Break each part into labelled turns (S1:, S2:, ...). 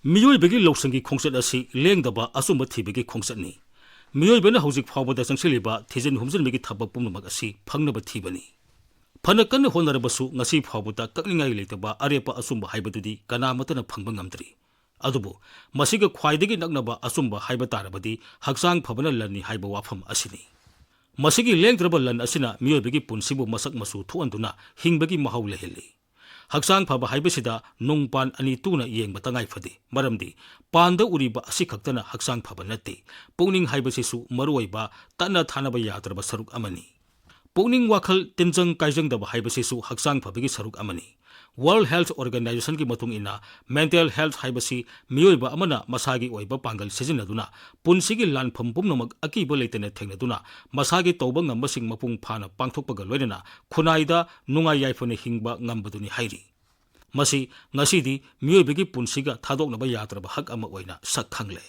S1: मियोइबगी लौसंगी खोंचत असी लेंगदबा असुंब थीबगी खोंचतनी मियोइबना हौजिक फावबदा चंगसिलिबा थीजन हुमजनबगी थबक पुमनमक असी फंगनब थीबनी फन कन्न होनरबसु ngasi फावबदा ककलिंगाई लेतबा अरेपा असुंब हाइबदुदी कनामतना फंगबा ngamdri अदुबु मसिगा ख्वाइदगी नगनबा असुंब हाइबा तारबदी हक्सांग फबना लन्नी हाइबा वाफम असिनी मसिगी लेंगद्रबा लन असिना मियोइबगी पुनसिबु मसक मसु थोअंदुना हिंगबगी महौ लेहेली हक्सांग फबा हाइबसिदा नोंगपान अनि तुना येंगबा तंगाई फदे मरमदी पांदा उरिबा असि खक्तना हक्सांग फबा नते पुक्निंग हाइबसिसु मरुओइबा तना थानबा यात्रबा सरुक अमनी पुक्निंग वाखल तिनजंग काइजंगदबा हाइबसिसु हक्सांग फबगी सरुक अमनी वर्ल्ड हेल्थ ऑर्गेनाइजेशन की मतुंग इना मेंटल हेल्थ हाइबसी मियोइबा अमना मसागी ओइबा पांगल सिजिनदुना पुनसिगी लानफम पुमनमक अकीबा लेतने थेंगनदुना मसागी तौबा ngambasing मपुंग फाना पांगथोकपगा लोइनना खुनाइदा नुंगाई याइफने हिंगबा ngambaduni हाइरी मसी ngasiदी मियोइबगी पुनसिगा थादोकनबा यात्रबा हक अमा ओइना सकखंगले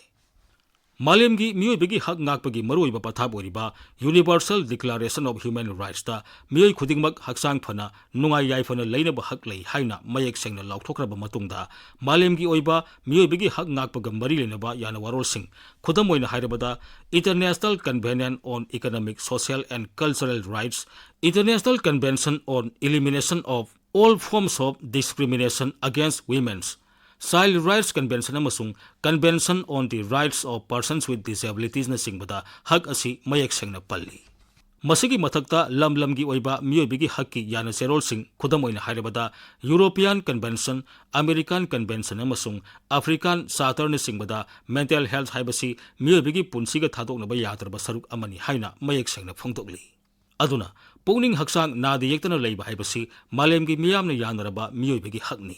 S1: मालेमगी मियोइबगी हक ngakpagi मरुइबा पथाब ओरिबा universal declaration of human rights ता मियोइ खुदिंगमक हक्सांग फना नुंगाई याइफना लेनबा हक लई हाइना मयेक सेंगना लाउथोखरबा मतुंगदा मालेमगी ओइबा मियोइबगी हक ngakpaga मरी लेनबा याना वारोलसिंग खुदम ओइना हाइरबदा international convention on economic social and cultural rights international convention on elimination of all forms of discrimination against women's Child Rights Convention amasung Convention on the Rights of Persons with Disabilities na singbada hak asi mayak sengna palli masigi mathakta lamlamgi oiba miyoibigi hakki yana serol sing khudam oina hairabada European Convention American Convention amasung African Southern singbada mental health haibasi miyoibigi punsiga thadoknaba yatraba saruk amani haina mayak sengna phongtokli aduna पुक्निंग हक्सांग नादे येक्तना लेबा हाइबसी मालेमगी मियामना यानरबा मियोइबगी हकनी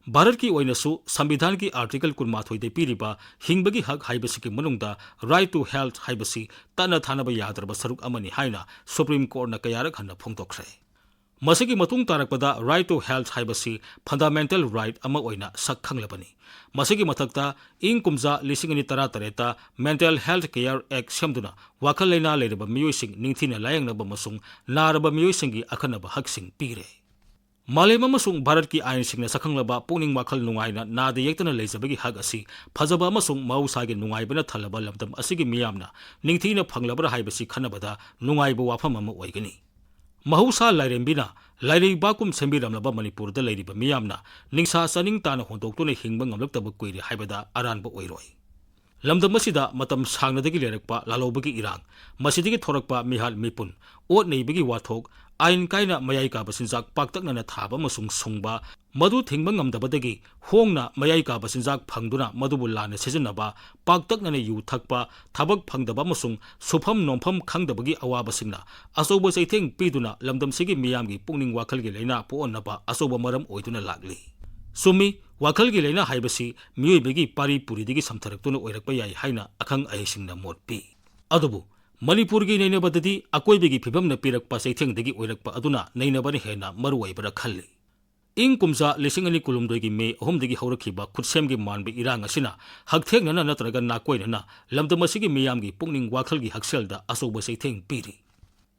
S1: भारत की ओइनसु संविधान की article 12 दे पीरिबा हिंगबगी हक हाइबसी मनुंगदा right to health हाइबसी तना थानबा यादरबा सरुक अमनी हाइना सुप्रीम कोर्ट न कयारक हन्ना फोंगतोखरे मसिगी मतुंग तारकपदा राइट टू हेल्थ हाइबसी फंडामेंटल राइट अमा ओइना सकखंगलबनी मसिगी मथक्ता इंग कुमजा लिसिंगनी तरा तरेता मेंटल हेल्थ केयर एक्ट सेमदुना वाखल लैना लेरबा मियोइसिंग निंगथिना लायंगनबा मसुंग नारबा मियोइसिंगी अखनबा हकसिंग पीरे मालेम अमसुंग भारत की आइन सिंगना सखंगलबा पुक्निंग वाखल नुंगाइना नादे येक्तना लेजबगी हक असि फजबा अमसुंग मौसागे नुंगाइबना थलबा लमदम असिगी मियामना निंगथिना फंगलबरा हाइबसी खनबदा नुंगाइबा वाफम अमा ओइगनी महौसा लाइरेंबिना लाइरेबाकुम सेंबिरमलबा मणिपुर दा लेरिबा मियामना निंगसा सनिंग ताना होंदोक्तुना हिंगबा ngamlaktab कुइरे हाइबदा अरानबा ओइरोय लमदम मसिदा मतम सांगनदगी लेरकपा लालौबगी इरांग मसिदगी थोरकपा मिहाल मिपुन ओट नैबगी वाथोक आइन काइना मयाई का बसिंजाक पाक्तकना थाबा मसुंग सुंगबा मधु थिंगबा ngamdabadagi होंगना मयाई का बसिंजाक फंगदुना मधुबु लाने सिजनबा पाक्तकना यु थकपा थबक फंगदबा मसुंग सुफम नोंफम खंगदबगी अवाबसिंगना असौबा चैथेंग पीदुना लमदमसिगी मियामगी पुक्निंग वाखलगी लैना पोअनबा असौबा मरम ओइदुना लागली सुमी वाखलगी लैना हाइबसी मियोइबगी पारी पुरीदगी समथरक्तुना ओइरकपा याई हाइना अखंग अहिसिंगना मोटपी अदुबु मणिपुरगी नैनबददी अकोइबगी फिबमना पिरकपा चैथेंगदगी ओइरकपा अदुना नैनबनि हेना मरुओइबरा खल्ली इंग कुमजा लिसिंगनी कुलुमदोगी मे अहुमदगी हौरखिबा खुदसेमगी मानबी इरांग असिना हकथेंगना नत्रगा नाकोइनना लमदमसिगी मियामगी पुक्निंग वाखलगी हक्सेलदा असौबा चैथेंग पीरी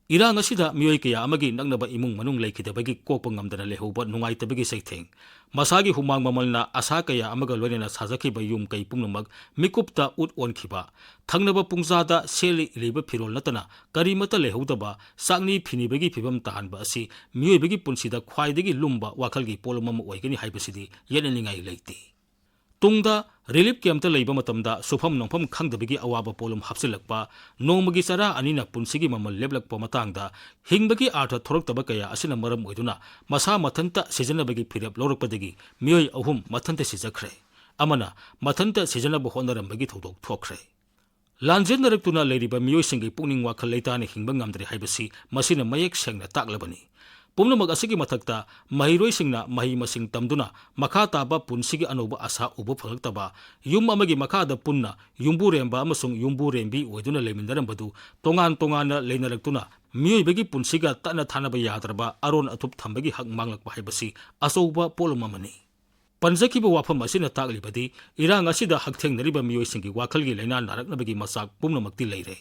S1: इरांग असिदा मियोइ कया अमगी नगनबा इमुंग मनुंग लेखिदबगी कोकपा ngamdana लेहौबा नुंगाइतबगी चैथेंग मसागी हुमांग ममलना आशा कया अमगा लोइना साजखिबा युम कै पुंगनमक मिकुप्ता उट ओनखिबा थंगनबा पुंगजादा सेली इलिबा फिरोल नतना करिमता लेहौदबा सागनी फिनिबगी फिबम ताहनबा असि मियोइबगी पुंसिदा ख्वाइदगी लुम्बा वाखलगी पोलमम ओइगनी हाइबसिदी येननिंगाई लेइते तुंगदा रिलीफ कैम्प लेबा मतमदा सुफम नोंफम खंगदबगी अवाबा पोलम हपसिलकपा नोमगी चरा अनिना पुंसिगी ममल लेबलकपा मतंगदा हिंगबगी आर्थ थोरक्तबा कया असिना मरम ओइदुना मसा मथंता सिजनबगी फिरप लोरकपदगी मियोइ अहुम मथंता सिजखरे अमना मथंता सिजनबा होनरमबगी थौदोक थोखरे लांजेनरक्तुना लेरिबा मियोइसिंगी पुक्निंग वाखल लेताने हिंगबा ngamdre हाइबसी मसिना मयेक सेंगना ताकलबनी पुमनमक असिगी मथक्ता महिरोइसिंगना मही मसिंग तमदुना मखा ताबा पुनसिगी अनोबा आशा उबा फंगतबा युम अमगी मखादा पुन्ना युम्बुरेंबा अमसुंग युम्बुरेंबी ओइदुना लेमिनरमबदु तोंगान तोंगाना लेनरक्तुना मियोइबगी पुनसिगा तना थानबा यादरबा अरोन अथुप थंबगी हक मांगलकपा हाइबसी असौबा पोलममनी पंजखिब वाफम असिना ताकलिबदि इरांग असिदा हकथेंनरिबा मियोइसिंगी वाखलगी लाइना नारकनबगी मसाक पुमनमक्ति लेरे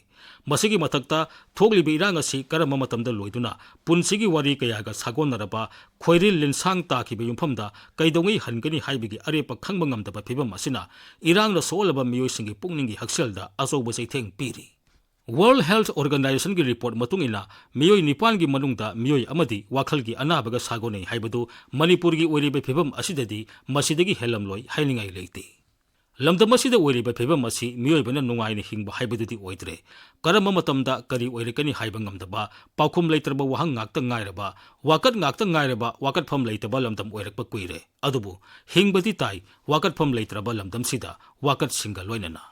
S1: मसिगी मथक्ता थोगलिबि इरांग असि करम मतमदा लोइदुना पुनसिगी वारी कयागा सागोनरबा खोइरिल लिनसांग ताखिबा युमफमदा कैदोंगै हनगनि हाइबिगी अरेप खंबा ngamdaba फिबम असिना इरांगना सोलबा मियोइसिंगी पुकनिंगी हक्सेलदा अचौबा चैथेंग पीरी वर्ल्ड हेल्थ ऑर्गेनाइजेशन की रिपोर्ट मतुंगिना मियोई निपान की मनुंगदा मियोई अमदी वाखलगी अनाबगा सागोनै हाइबदु मणिपुर की ओइरिबा फिबम असिददि मसिदगी हेलमलोय हाइनिंगाई लेते लमदम असिदा ओइरिबा फिबम असि मियोइबना नुंगाइना हिंगबा हाइबदुदि ओइद्रे करम मतमदा करी ओइरकनि हाइबा ngamdaba पाउखुम लेत्रबा वहंग ngakta ngairaba wakat ngakta ngairaba wakat pham leitaba lamdam oirakpa kuire adubu hingbadi tai wakat pham leitraba lamdam sida wakat singa loinana